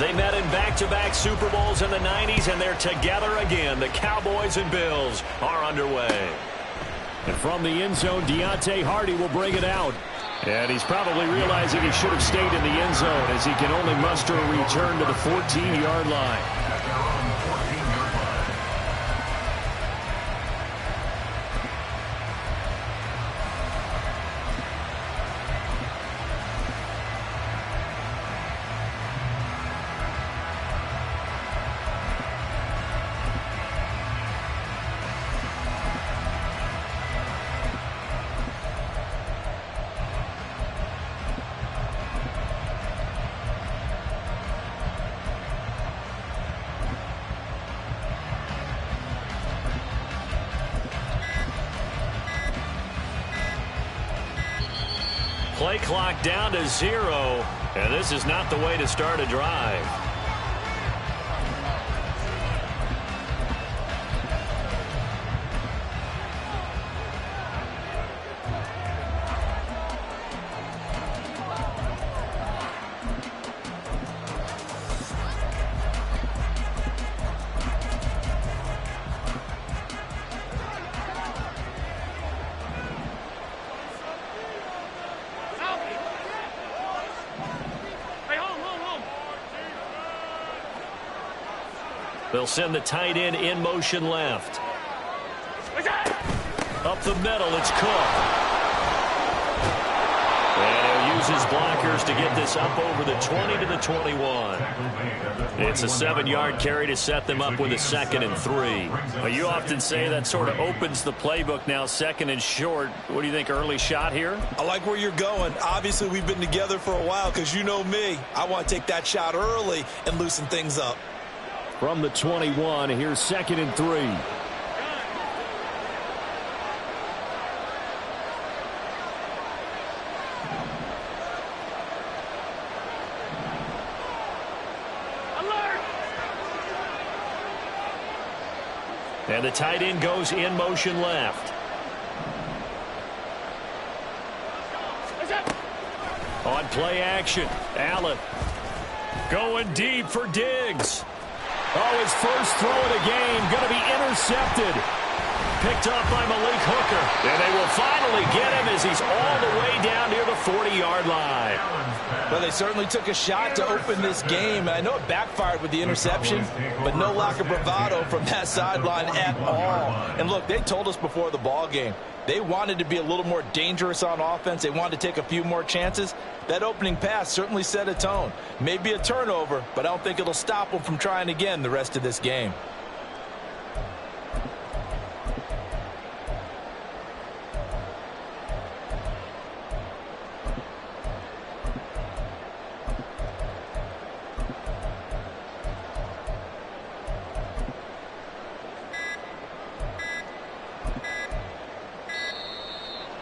They met in back-to-back Super Bowls in the 90s, and they're together again. The Cowboys and Bills are underway. And from the end zone, Deontay Hardy will bring it out. And he's probably realizing he should have stayed in the end zone as he can only muster a return to the 14-yard line. Play clock down to 0, and this is not the way to start a drive. They'll send the tight end in motion left. Up the middle, it's Cook. And he'll use his blockers to get this up over the 20 to the 21. It's a 7-yard carry to set them up with a 2nd and 3. Well, you often say that sort of opens the playbook now, 2nd and short. What do you think, early shot here? I like where you're going. Obviously, we've been together for a while because you know me. I want to take that shot early and loosen things up. From the 21, here's 2nd and 3. And the tight end goes in motion left. On play action, Allen going deep for Diggs. Oh, his first throw of the game going to be intercepted. Picked up by Malik Hooker. And they will finally get him as he's all the way down near the 40-yard line. Well, they certainly took a shot to open this game. And I know it backfired with the interception, but no lack of bravado from that sideline at all. And look, they told us before the ball game, they wanted to be a little more dangerous on offense. They wanted to take a few more chances. That opening pass certainly set a tone. Maybe a turnover, but I don't think it'll stop them from trying again the rest of this game.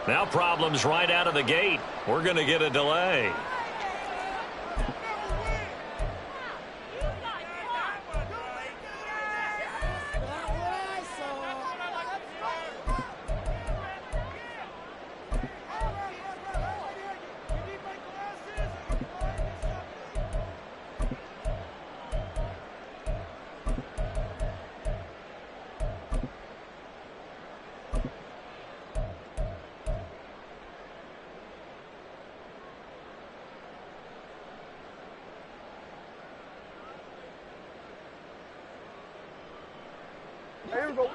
Now problems right out of the gate. We're going to get a delay. Here we go.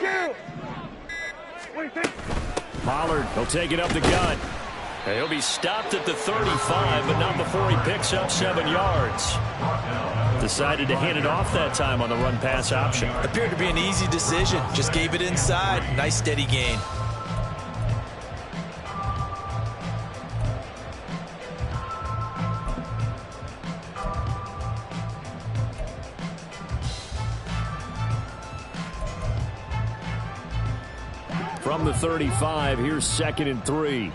Kill. What do you think? Pollard, he'll take it up the gut. And he'll be stopped at the 35, but not before he picks up 7 yards. Decided to hand it off that time on the run-pass option. Appeared to be an easy decision. Just gave it inside. Nice steady gain. From the 35, here's 2nd and 3.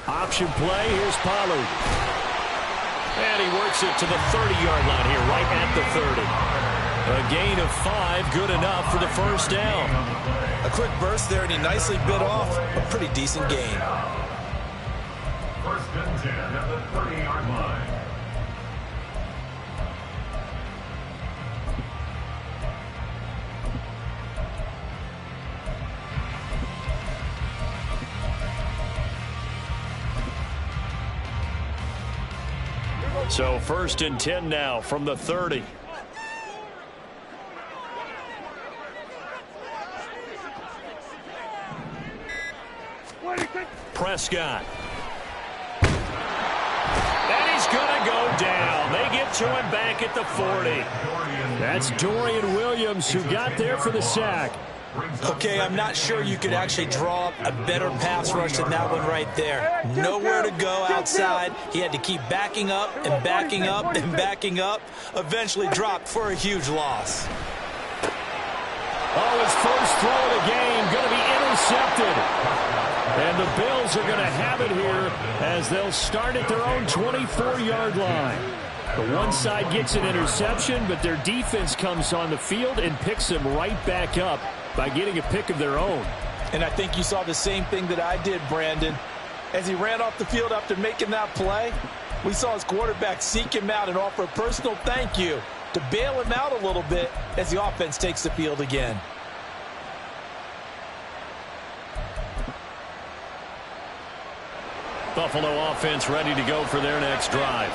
Option play, here's Pollard. And he works it to the 30-yard line here, right at the 30. A gain of 5, good enough for the first down. A quick burst there, and he nicely bit off a pretty decent gain. First and 10 at the 30-yard line. So first and 10 now from the 30. Prescott. And he's going to go down. They get to him back at the 40. That's Dorian Williams who got there for the sack. Okay, I'm not sure you could actually draw up a better pass rush than that one right there. Nowhere to go outside. He had to keep backing up and backing up and backing up. Eventually dropped for a huge loss. Oh, his first throw of the game going to be intercepted. And the Bills are going to have it here as they'll start at their own 24-yard line. The one side gets an interception, but their defense comes on the field and picks them right back up by getting a pick of their own. And I think you saw the same thing that I did, Brandon. As he ran off the field after making that play, we saw his quarterback seek him out and offer a personal thank you to bail him out a little bit as the offense takes the field again. Buffalo offense ready to go for their next drive.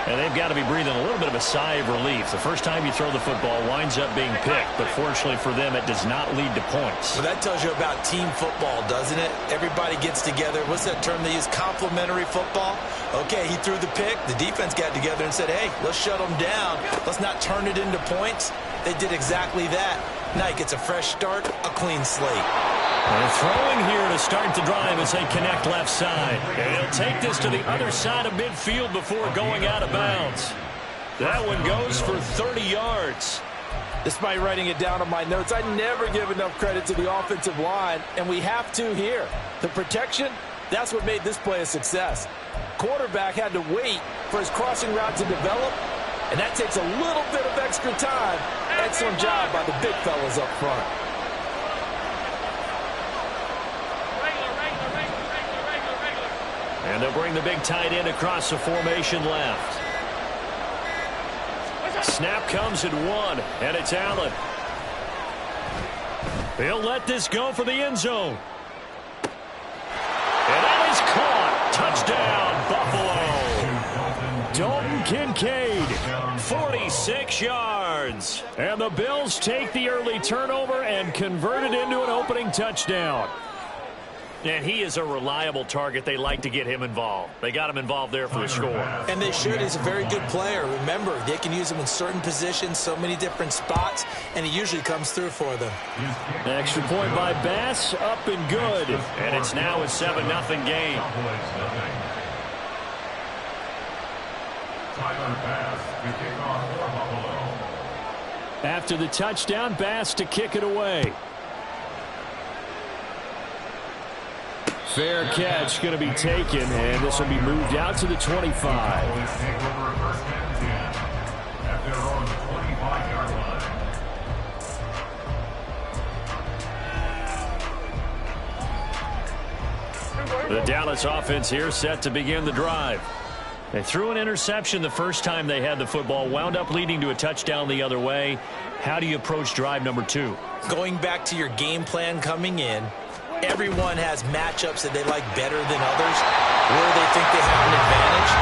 And they've got to be breathing a little bit of a sigh of relief. The first time you throw the football winds up being picked, but fortunately for them, it does not lead to points. Well, that tells you about team football, doesn't it? Everybody gets together. What's that term they use? Complementary football? Okay, he threw the pick. The defense got together and said, hey, let's shut them down. Let's not turn it into points. They did exactly that. Now he gets a fresh start, a clean slate. And throwing here to start the drive as they connect left side. And he'll take this to the other side of midfield before going out of bounds. That one goes for 30 yards. Despite writing it down on my notes, I never give enough credit to the offensive line, and we have to here. The protection, that's what made this play a success. Quarterback had to wait for his crossing route to develop, and that takes a little bit of extra time. Excellent job by the big fellas up front. And they'll bring the big tight end across the formation left. Snap comes at 1, and it's Allen. He'll let this go for the end zone. And that is caught. Touchdown, Buffalo. Dalton Kincaid, 46 yards. And the Bills take the early turnover and convert it into an opening touchdown. And he is a reliable target. They like to get him involved. They got him involved there for the score. And they should. He's a very good player. Remember, they can use him in certain positions, so many different spots, and he usually comes through for them. Extra point by Bass, up and good. And it's now a 7-0 game. After the touchdown, Bass to kick it away. Fair catch going to be taken, and this will be moved out to the 25. The Dallas offense here set to begin the drive. They threw an interception the first time they had the football, wound up leading to a touchdown the other way. How do you approach drive number 2? Going back to your game plan coming in, everyone has matchups that they like better than others, where they think they have an advantage.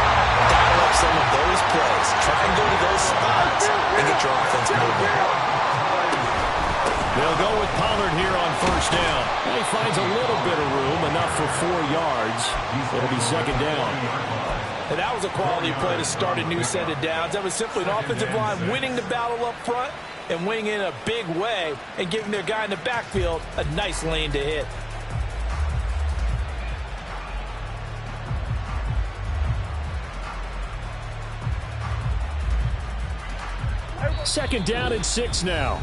Dial up some of those plays. Try and go to those spots and get your offense moving. They'll go with Pollard here on first down. And he finds a little bit of room, enough for 4 yards. It'll be second down. And that was a quality play to start a new set of downs. That was simply an offensive line winning the battle up front and winning in a big way and giving their guy in the backfield a nice lane to hit. Second down and 6 now.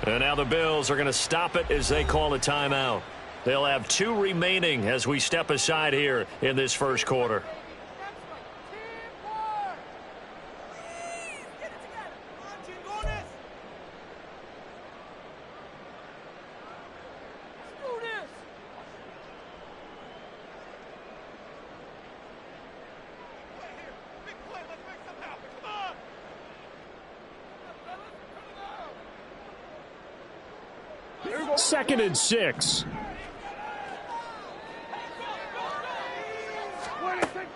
And now the Bills are going to stop it as they call a timeout. They'll have 2 remaining as we step aside here in this first quarter. 2nd and 6.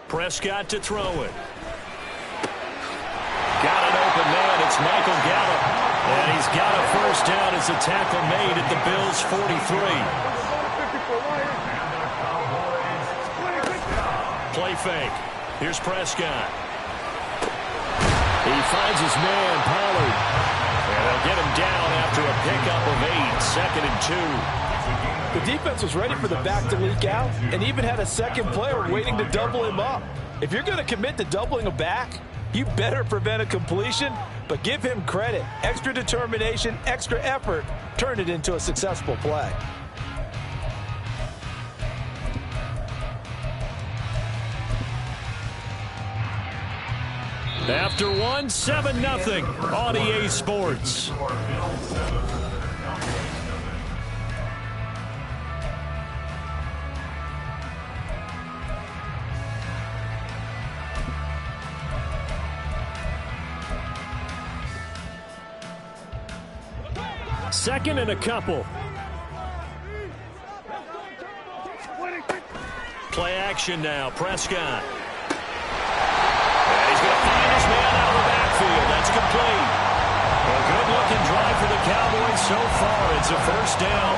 Prescott to throw it. Got an open man. It's Michael Gallup. And he's got a first down as a tackle made at the Bills' 43. Play fake. Here's Prescott. He finds his man, Pollard. And they'll get him down after a pickup of 8. 2nd and 2. The defense was ready for the back to leak out and even had a second player waiting to double him up. If you're going to commit to doubling a back, you better prevent a completion, but give him credit. Extra determination, extra effort, turned it into a successful play. After one, 7-0 on EA Sports. Second and a couple. Play action now. Prescott. And he's going to find his man out of the backfield. That's complete. A good-looking drive for the Cowboys so far. It's a first down.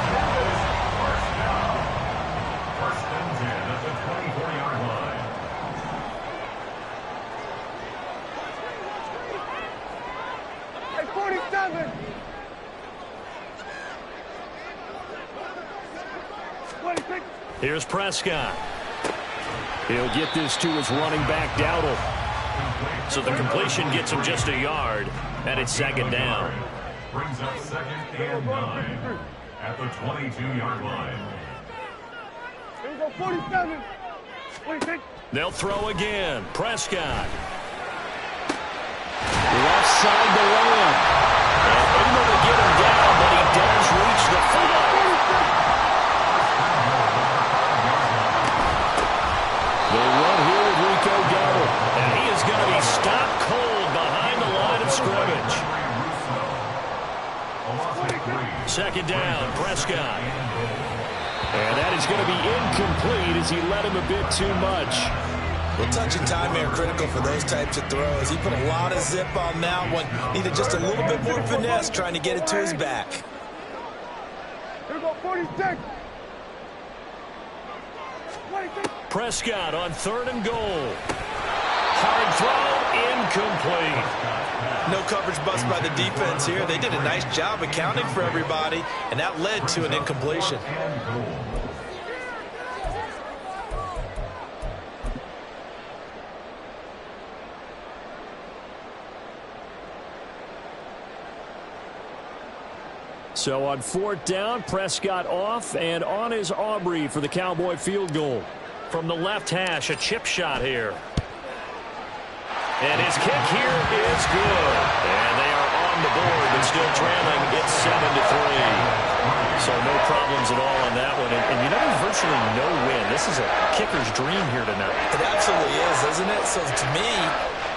First and 10 at the 24-yard line. Hey, 47. 26. Here's Prescott. He'll get this to his running back, Dowdle. So the completion gets him just a yard, and it's 2nd down. Brings up 2nd and 9 at the 22-yard line. Here we go, 47. 26. They'll throw again. Prescott. Left side to Lamb. And able to get him down, but he does reach the 5. They run here with Rico Dowdle, and he is going to be stopped cold behind the line of scrimmage. 2nd down, Prescott. And that is going to be incomplete as he led him a bit too much. Well, touch and time are critical for those types of throws. He put a lot of zip on that one. Needed just a little bit more finesse trying to get it to his back. Here we go, 46. 26. Prescott on 3rd and goal. Hard throw, incomplete. No coverage bust by the defense here. They did a nice job accounting for everybody, and that led to an incompletion. So on 4th down, Prescott off, and on is Aubrey for the Cowboy field goal. From the left hash, a chip shot here. And his kick here is good. And they are on the board, but still trailing. It's 7-3. So no problems at all on that one. And you know, there's virtually no win. This is a kicker's dream here tonight. It absolutely is, isn't it? So to me,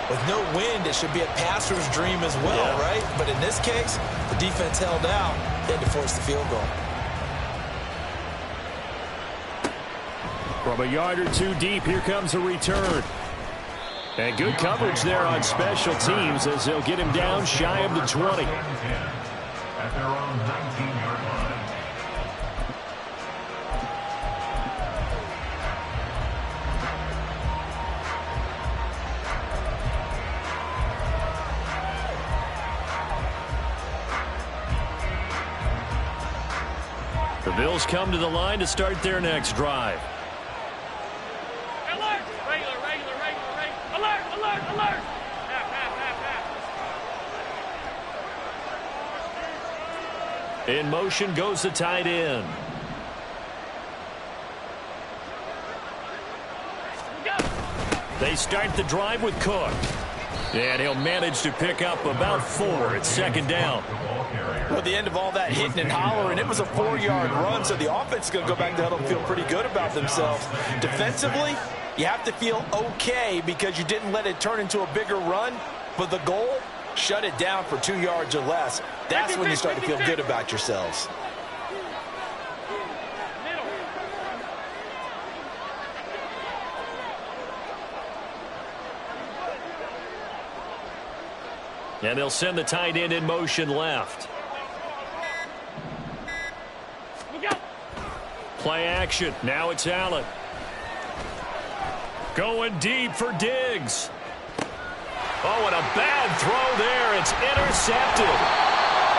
with no wind, it should be a passer's dream as well, right? But in this case, the defense held out. They had to force the field goal. From a yard or two deep, here comes a return. And good coverage there on special teams as they'll get him down shy of the 20. At their own 19-yard line. The Bills come to the line to start their next drive. Alert! Regular. Alert! In motion goes the tight end. They start the drive with Cook. And he'll manage to pick up about 4. It's 2nd down. Well, at the end of all that hitting and hollering, it was a 4-yard run, so the offense is going to go back to huddle and feel pretty good about themselves. Defensively, you have to feel okay because you didn't let it turn into a bigger run, but the goal, shut it down for 2 yards or less. That's when you start to feel good about yourselves. And they'll send the tight end in motion left. Play action. Now it's Allen. Going deep for Diggs. Oh, and a bad throw there. It's intercepted.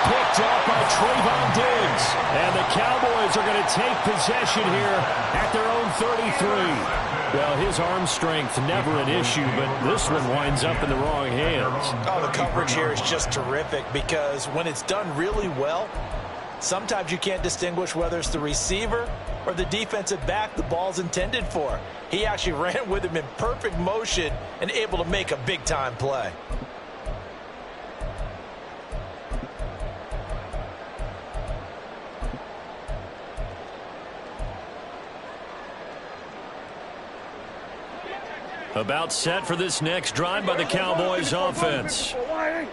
Picked up by Trayvon Diggs. And the Cowboys are going to take possession here at their own 33. Well, his arm strength never an issue, but this one winds up in the wrong hands. Oh, the coverage here is just terrific because when it's done really well, sometimes you can't distinguish whether it's the receiver or the defensive back the ball's intended for. He actually ran with him in perfect motion and able to make a big-time play. About set for this next drive by the Cowboys offense.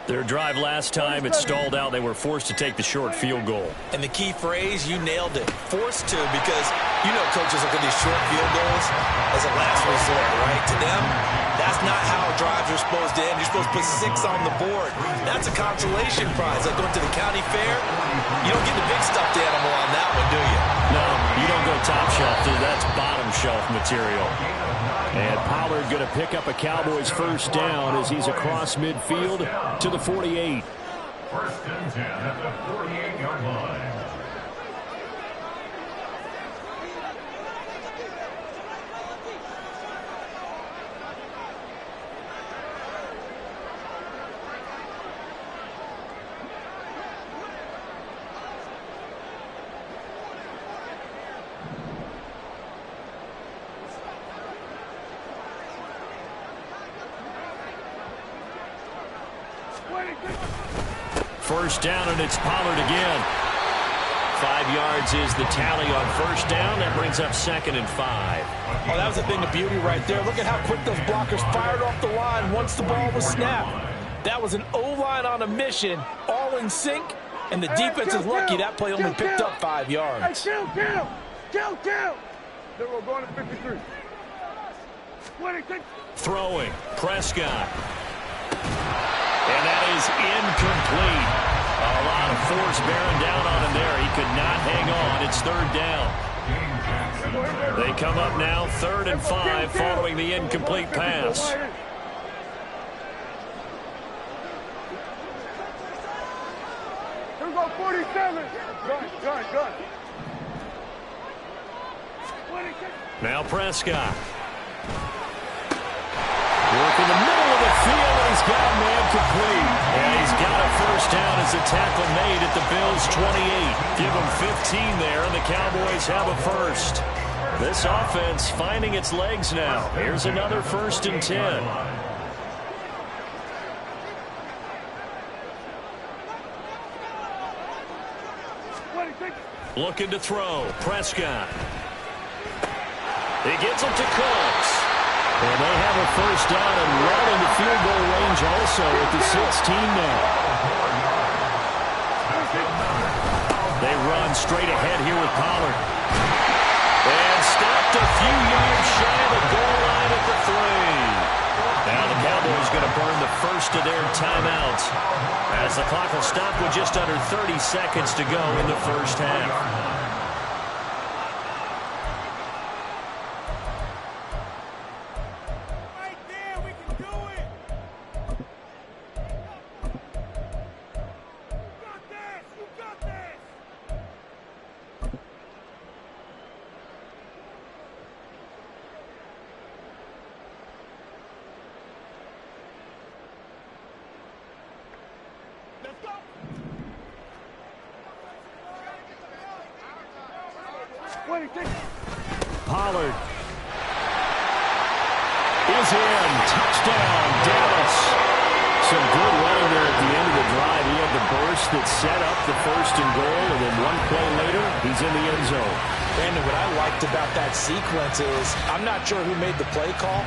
Their drive last time, it stalled out. They were forced to take the short field goal. And the key phrase, you nailed it, forced to, because you know coaches look at these short field goals as a last resort, right? To them, that's not how drives are supposed to end. You're supposed to put 6 on the board. That's a consolation prize. Like going to the county fair, you don't get the big stuffed animal on that one, do you? No, you don't go top shelf, dude. That's bottom shelf material. And Pollard going to pick up a Cowboys first down as he's across midfield to the 48. First and 10 at the 48-yard line. First down, and it's Pollard again. 5 yards is the tally on first down. That brings up 2nd and 5. Oh, that was a thing of beauty right there. Look at how quick those blockers fired off the line once the ball was snapped. That was an O-line on a mission, all in sync, and the defense is lucky that play only picked up 5 yards. Hey, kill. Then we're going to 53. 26. Throwing, Prescott. And that is incomplete. A lot of force bearing down on him there. He could not hang on. It's 3rd down. They come up now 3rd and 5 following the incomplete pass. Here we go, 47. Gun. 26. Now Prescott. Work in the middle of the field, and he's got a man complete. And he's got a first down as the tackle made at the Bills' 28. Give them 15 there, and the Cowboys have a first. This offense finding its legs now. Here's another 1st and 10. Looking to throw. Prescott. He gets it to Cooks. And they have a first down and well into field goal range also at the 16 now. They run straight ahead here with Pollard. And stopped a few yards shy of the goal line at the 3. Now the Cowboys going to burn the first of their timeouts as the clock will stop with just under 30 seconds to go in the first half. Pollard is in. Touchdown, Dallas. Some good running there at the end of the drive. He had the burst that set up the 1st and goal, and then one play later, he's in the end zone. Brandon, what I liked about that sequence is, I'm not sure who made the play call,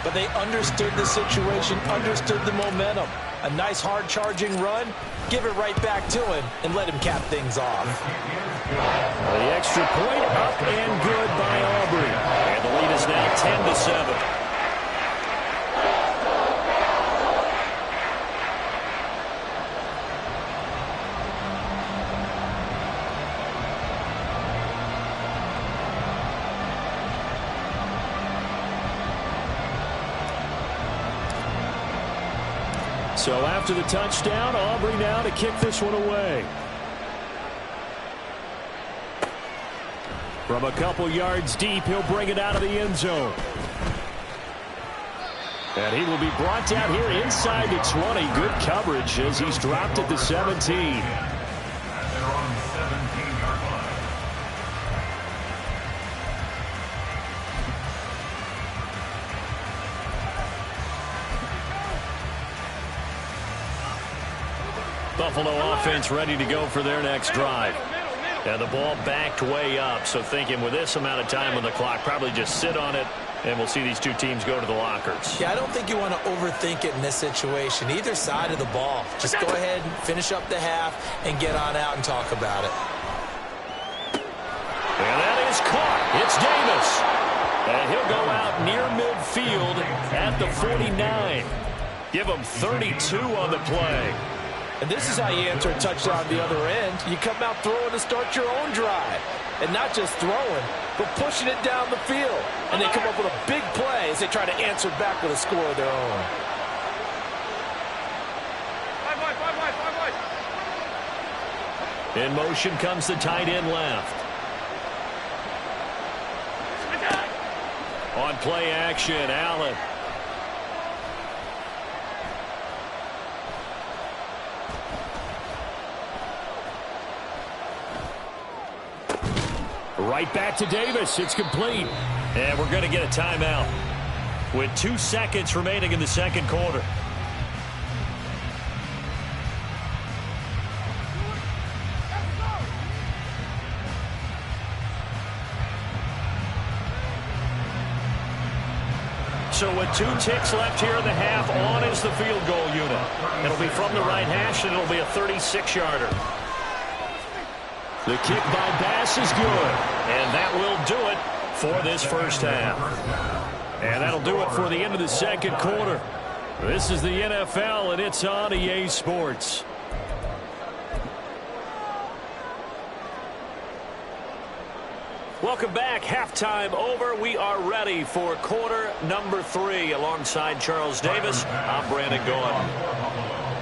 but they understood the situation, understood the momentum. A nice hard-charging run, give it right back to him, and let him cap things off. The extra point up and good by Aubrey. And the lead is now 10-7. So after the touchdown, Aubrey now to kick this one away. From a couple yards deep, he'll bring it out of the end zone. And he will be brought down here inside the 20. Good coverage as he's dropped at the 17. And they're on the 17-yard line. Buffalo offense ready to go for their next drive. And the ball backed way up, so thinking with this amount of time on the clock, probably just sit on it, and we'll see these two teams go to the lockers. Yeah, I don't think you want to overthink it in this situation. Either side of the ball. Just go ahead and finish up the half and get on out and talk about it. And that is caught. It's Davis. And he'll go out near midfield at the 49. Give him 32 on the play. And this is how you answer a touchdown the other end. You come out throwing to start your own drive. And not just throwing, but pushing it down the field. And they come up with a big play as they try to answer back with a score of their own. In motion comes the tight end left. On play action, Allen. Right back to Davis. It's complete. And we're going to get a timeout with 2 seconds remaining in the second quarter. So with 2 ticks left here in the half, on is the field goal unit. It'll be from the right hash, and it'll be a 36-yarder. The kick by Bass is good, and that will do it for this first half. And that'll do it for the end of the second quarter. This is the NFL, and it's on EA Sports. Welcome back. Halftime over. We are ready for quarter number 3. Alongside Charles Davis, I'm Brandon Gaudin.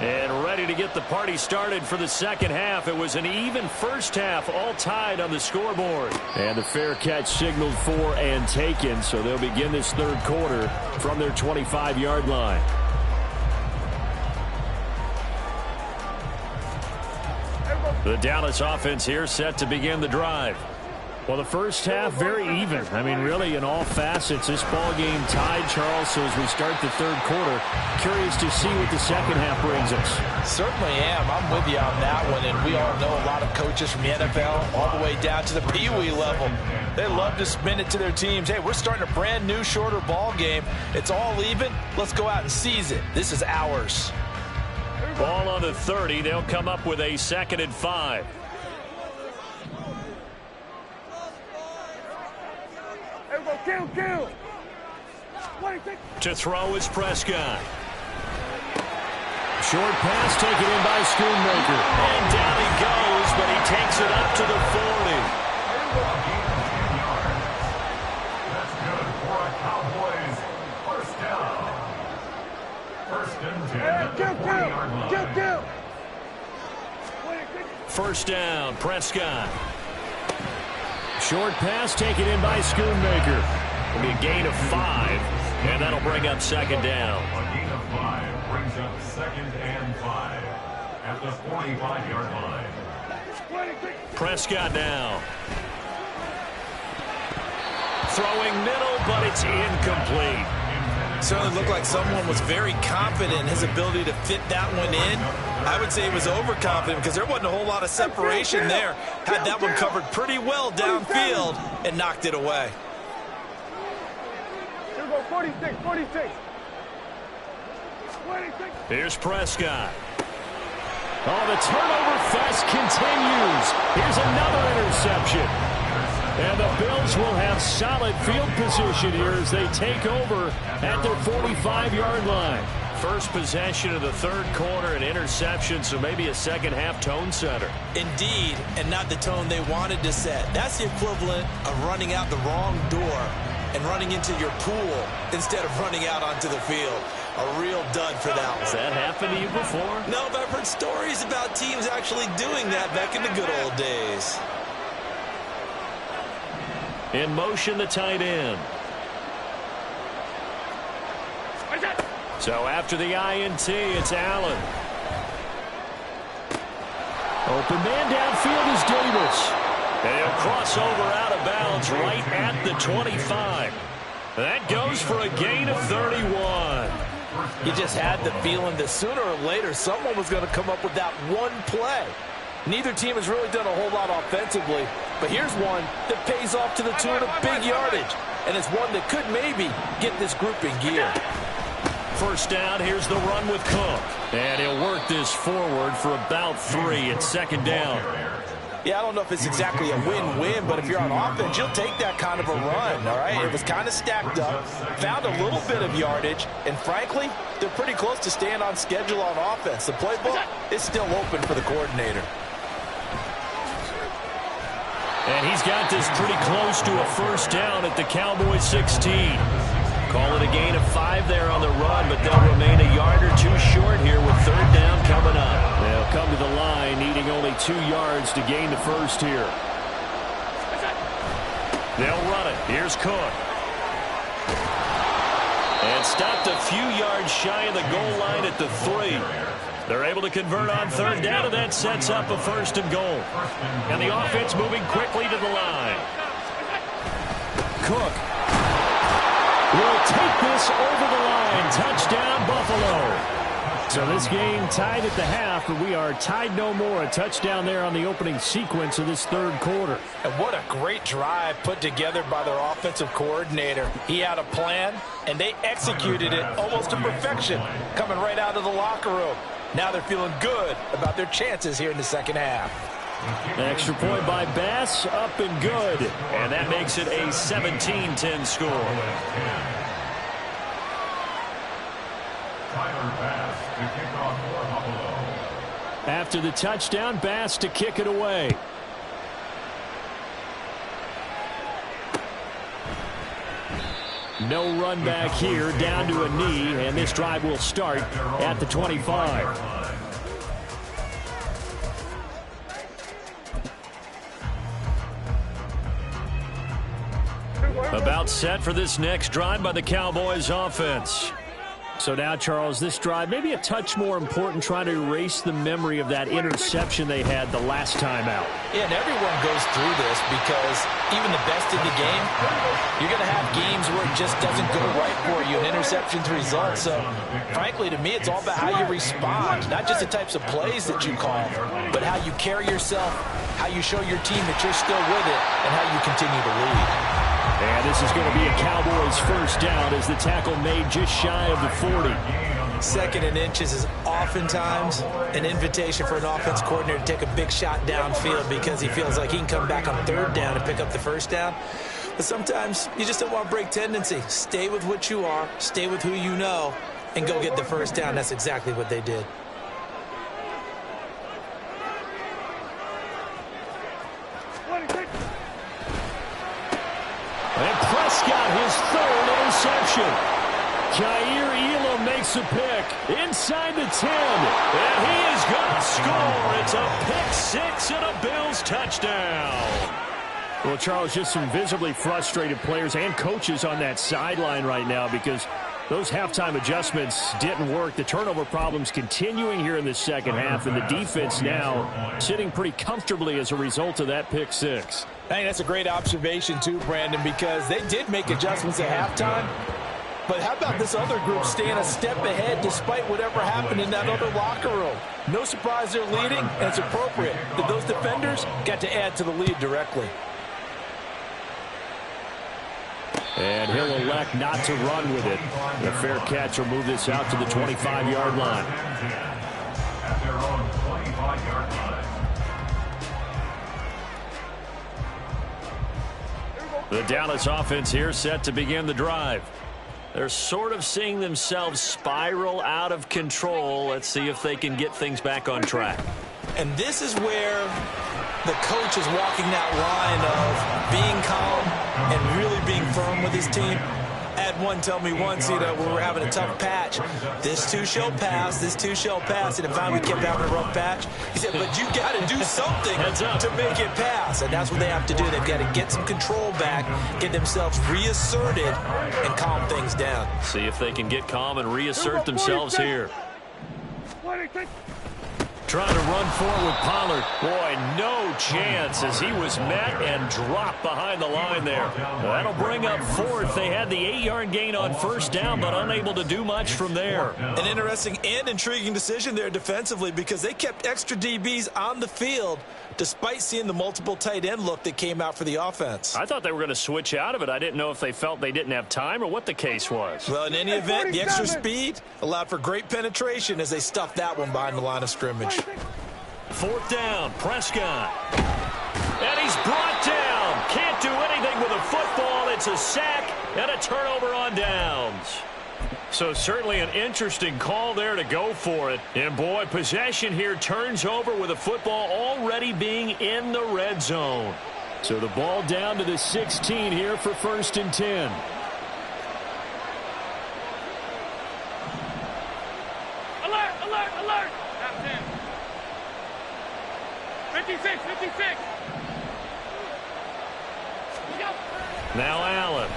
And ready to get the party started for the second half. It was an even first half, all tied on the scoreboard. And the fair catch signaled for and taken, so they'll begin this third quarter from their 25-yard line. The Dallas offense here set to begin the drive. Well, the first half, very even. I mean, really, in all facets, this ball game tied, Charles. So as we start the third quarter, curious to see what the second half brings us. Certainly am. I'm with you on that one. And we all know a lot of coaches from the NFL all the way down to the Pee Wee level. They love to spin it to their teams. Hey, we're starting a brand new, shorter ball game. It's all even. Let's go out and seize it. This is ours. Ball on the 30. They'll come up with a 2nd and 5. Kill. To throw is Prescott. Short pass taken in by Schoonmaker. And down he goes, but he takes it up to the 40. That's good for a Cowboys first down. First and 10 at the 40-yard line. Kill. First down, Prescott. Short pass taken in by Schoonmaker. It'll be a gain of 5, and that'll bring up second down. A gain of 5 brings up 2nd and 5 at the 45-yard line. Prescott now. Throwing middle, but it's incomplete. Certainly looked like someone was very confident in his ability to fit that one in. I would say he was overconfident because there wasn't a whole lot of separation there. Had that one covered pretty well downfield and knocked it away. Here we go, 46. Here's Prescott. Oh, the turnover fest continues. Here's another interception. And the Bills will have solid field position here as they take over at their 45-yard line. First possession of the third quarter, an interception, so maybe a second half tone setter. Indeed, and not the tone they wanted to set. That's the equivalent of running out the wrong door and running into your pool instead of running out onto the field. A real dud for that one. Has that happened to you before? No, but I've heard stories about teams actually doing that back in the good old days. In motion, the tight end. So after the INT, it's Allen. Open man downfield is Davis. And he'll cross over out of bounds right at the 25. That goes for a gain of 31. You just had the feeling that sooner or later someone was going to come up with that one play. Neither team has really done a whole lot offensively, but here's one that pays off to the tune of big yardage, and it's one that could maybe get this group in gear. First down, here's the run with Cook. And he'll work this forward for about 3. It's second down. Yeah, I don't know if it's exactly a win-win, but if you're on offense, you'll take that kind of a run, all right? It was kind of stacked up, found a little bit of yardage, and frankly, they're pretty close to staying on schedule on offense. The playbook is still open for the coordinator. And he's got this pretty close to a first down at the Cowboys 16. Call it a gain of 5 there on the run, but they'll remain a yard or 2 short here with third down coming up. They'll come to the line needing only 2 yards to gain the first here. They'll run it. Here's Cook. And stopped a few yards shy of the goal line at the 3. They're able to convert on third down, and that sets up a first and goal. And the offense moving quickly to the line. Cook will take this over the line. Touchdown, Buffalo. So this game tied at the half, but we are tied no more. A touchdown there on the opening sequence of this third quarter. And what a great drive put together by their offensive coordinator. He had a plan, and they executed it almost to perfection, coming right out of the locker room. Now they're feeling good about their chances here in the second half. Extra point by Bass, up and good. And that makes it a 17-10 score. After the touchdown, Bass to kick it away. No run back here, down to a knee, and this drive will start at the 25. About set for this next drive by the Cowboys offense. So now, Charles, this drive maybe a touch more important, trying to erase the memory of that interception they had the last time out. Yeah, and everyone goes through this because even the best in the game, you're going to have games where it just doesn't go right for you, and interceptions result. So, frankly, to me, it's all about how you respond, not just the types of plays that you call, but how you carry yourself, how you show your team that you're still with it, and how you continue to lead. And this is going to be a Cowboys first down as the tackle made just shy of the 40. 2nd and inches is oftentimes an invitation for an offense coordinator to take a big shot downfield because he feels like he can come back on third down and pick up the first down. But sometimes you just don't want to break tendency. Stay with what you are, stay with who you know, and go get the first down. That's exactly what they did. And Prescott, his 3rd interception. Jair Elam makes a pick inside the 10. And he is going to score. It's a pick 6 and a Bills touchdown. Well, Charles, just some visibly frustrated players and coaches on that sideline right now because those halftime adjustments didn't work. The turnover problems continuing here in the second half, and the defense now sitting pretty comfortably as a result of that pick 6. I think that's a great observation too, Brandon, because they did make adjustments at halftime. But how about this other group staying a step ahead despite whatever happened in that other locker room? No surprise they're leading, and it's appropriate that those defenders got to add to the lead directly. And he'll elect not to run with it. The fair catch will move this out to the 25-yard line. At their own 25-yard line. The Dallas offense here set to begin the drive. They're sort of seeing themselves spiral out of control. Let's see if they can get things back on track. And this is where the coach is walking that line of being calm and really being firm with his team. I had one tell me once, when we were having a tough patch, this too shall pass, this too shall pass. And finally we kept having a rough patch. He said, but you got to do something to make it pass. And that's what they have to do. They've got to get some control back, get themselves reasserted, and calm things down. See if they can get calm and reassert themselves here. Trying to run forward with Pollard. Boy, no chance as he was met and dropped behind the line there. That'll bring up fourth. They had the 8-yard gain on first down, but unable to do much from there. An interesting and intriguing decision there defensively because they kept extra DBs on the field despite seeing the multiple tight end look that came out for the offense. I thought they were going to switch out of it. I didn't know if they felt they didn't have time or what the case was. Well, in any event, the extra speed allowed for great penetration as they stuffed that one behind the line of scrimmage. Fourth down, Prescott. And he's brought down. Can't do anything with a football. It's a sack and a turnover on downs. So certainly an interesting call there to go for it. And boy, possession here turns over with a football already being in the red zone. So the ball down to the 16 here for 1st and 10. Alert, alert, alert. Top 10. 56, 56. Now Allen.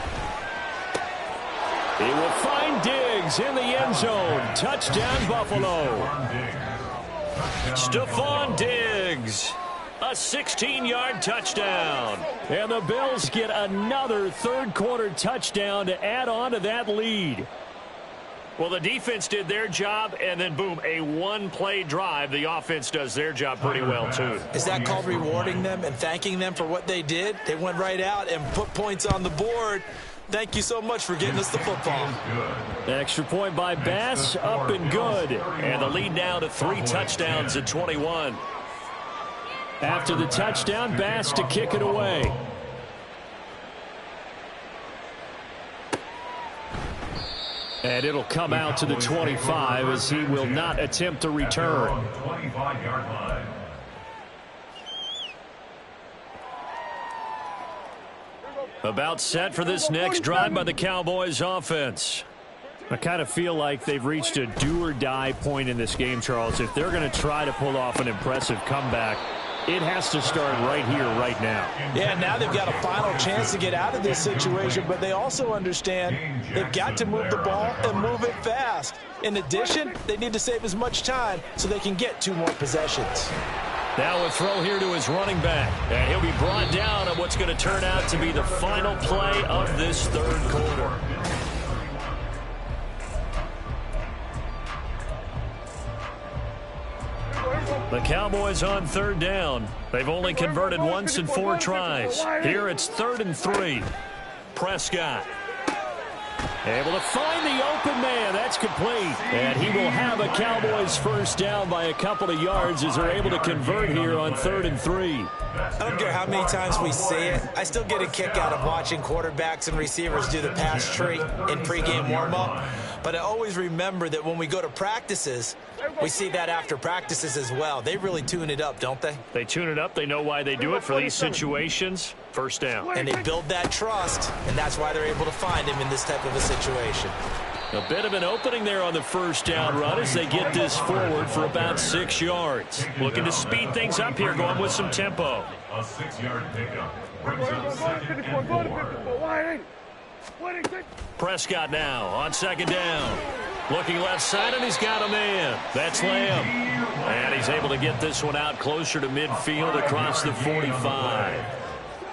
He will find Diggs in the end zone. Touchdown, Buffalo. Stephon Diggs. A 16-yard touchdown. And the Bills get another third-quarter touchdown to add on to that lead. Well, the defense did their job, and then, boom, a one-play drive. The offense does their job pretty well, too. Is that called rewarding them and thanking them for what they did? They went right out and put points on the board. Thank you so much for getting us the football. Extra point by Bass, up and good. And the lead now to 3 touchdowns at 21. After the touchdown, Bass to kick it away. And it'll come out to the 25 as he will not attempt to return. 25-yard line. About set for this next drive by the Cowboys offense. I kind of feel like they've reached a do-or-die point in this game, Charles. If they're going to try to pull off an impressive comeback, it has to start right here, right now. Yeah, now they've got a final chance to get out of this situation, but they also understand they've got to move the ball and move it fast. In addition, they need to save as much time so they can get 2 more possessions. Now a throw here to his running back, and he'll be brought down on what's going to turn out to be the final play of this third quarter. The Cowboys on 3rd down. They've only converted once in 4 tries. Here it's 3rd and 3. Prescott able to find the open man. That's complete. And he will have a Cowboys first down by a couple of yards as they're able to convert here on 3rd and 3. I don't care how many times we say it. I still get a kick out of watching quarterbacks and receivers do the pass tree in pregame warm-up. But I always remember that when we go to practices, we see that after practices as well. They really tune it up, don't they? They tune it up. They know why they do it for these situations. First down. And they build that trust, and that's why they're able to find him in this type of a situation. A bit of an opening there on the first down run as they get this forward for about 6 yards. Looking to speed things up here, going with some tempo. A 6-yard pickup brings up 2nd and 4. Prescott now on 2nd down. Looking left side, and he's got a man. That's Lamb. And he's able to get this one out closer to midfield across the 45.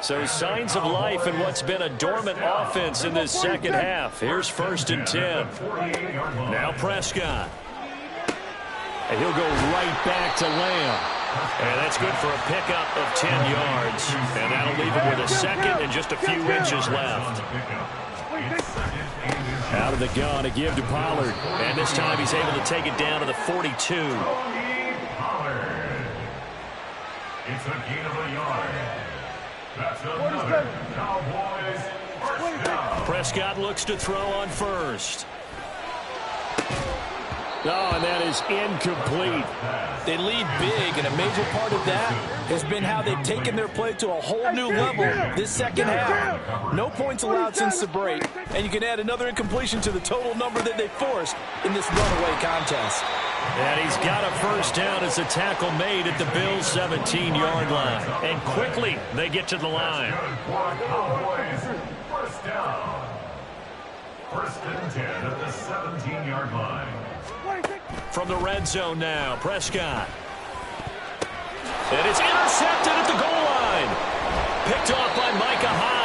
So signs of life in what's been a dormant offense in this second half. Here's 1st and 10. Now Prescott. And he'll go right back to Lamb. And that's good for a pickup of 10 yards. And that'll leave him with a second and just a few inches left. Out of the gun to give to Pollard. And this time he's able to take it down to the 42. Pollard. It's a gain of a yard. That's another Cowboys first down. Prescott looks to throw on first. Oh, and that is incomplete. They lead big, and a major part of that has been how they've taken their play to a whole new level this second half. No points allowed since the break, and you can add another incompletion to the total number that they forced in this runaway contest. And he's got a first down as a tackle made at the Bills' 17-yard line. And quickly, they get to the line. First down. First and 10 at the 17-yard line. From the red zone now, Prescott. And it's intercepted at the goal line. Picked off by Micah Hyde.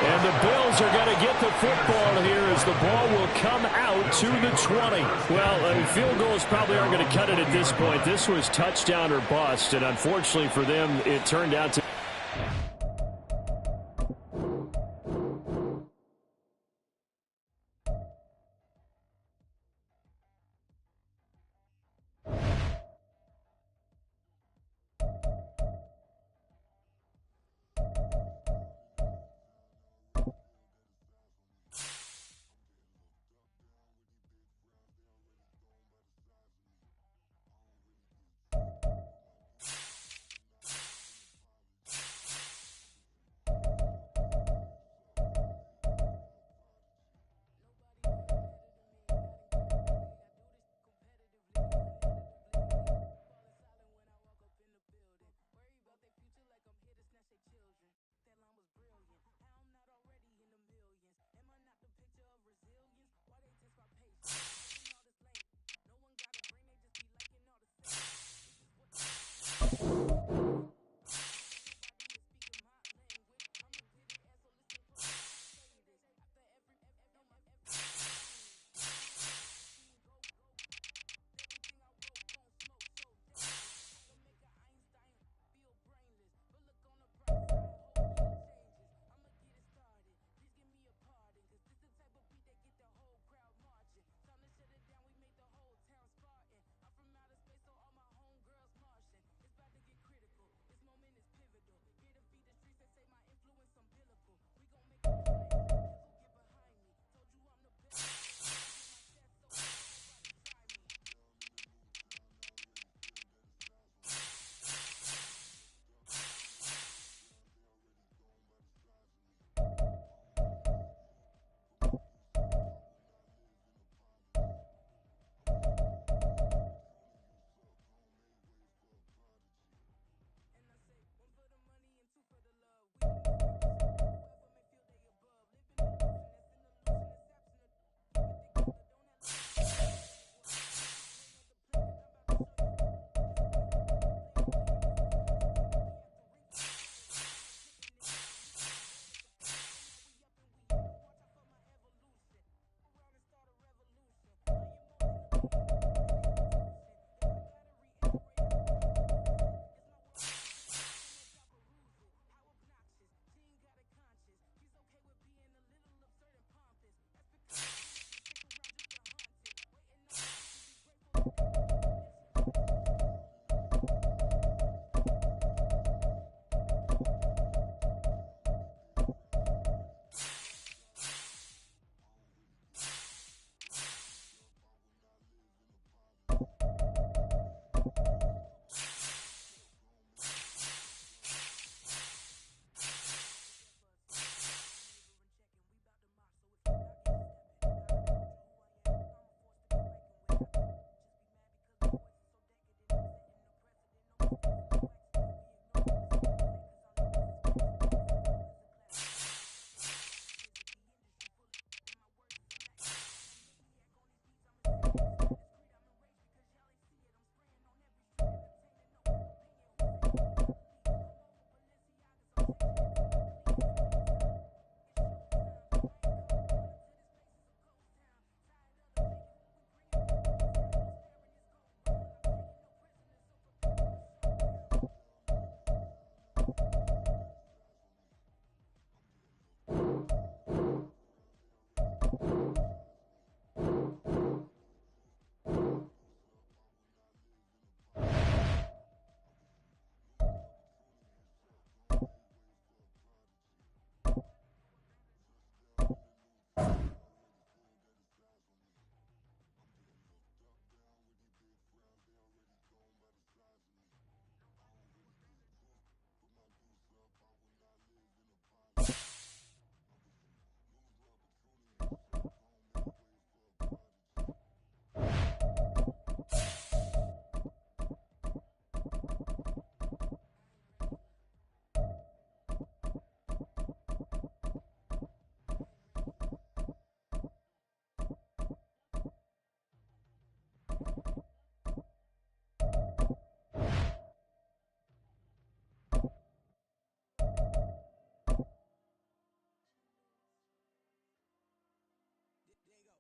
And the Bills are going to get the football here as the ball will come out to the 20. Well, field goals probably aren't going to cut it at this point. This was touchdown or bust, and unfortunately for them, it turned out to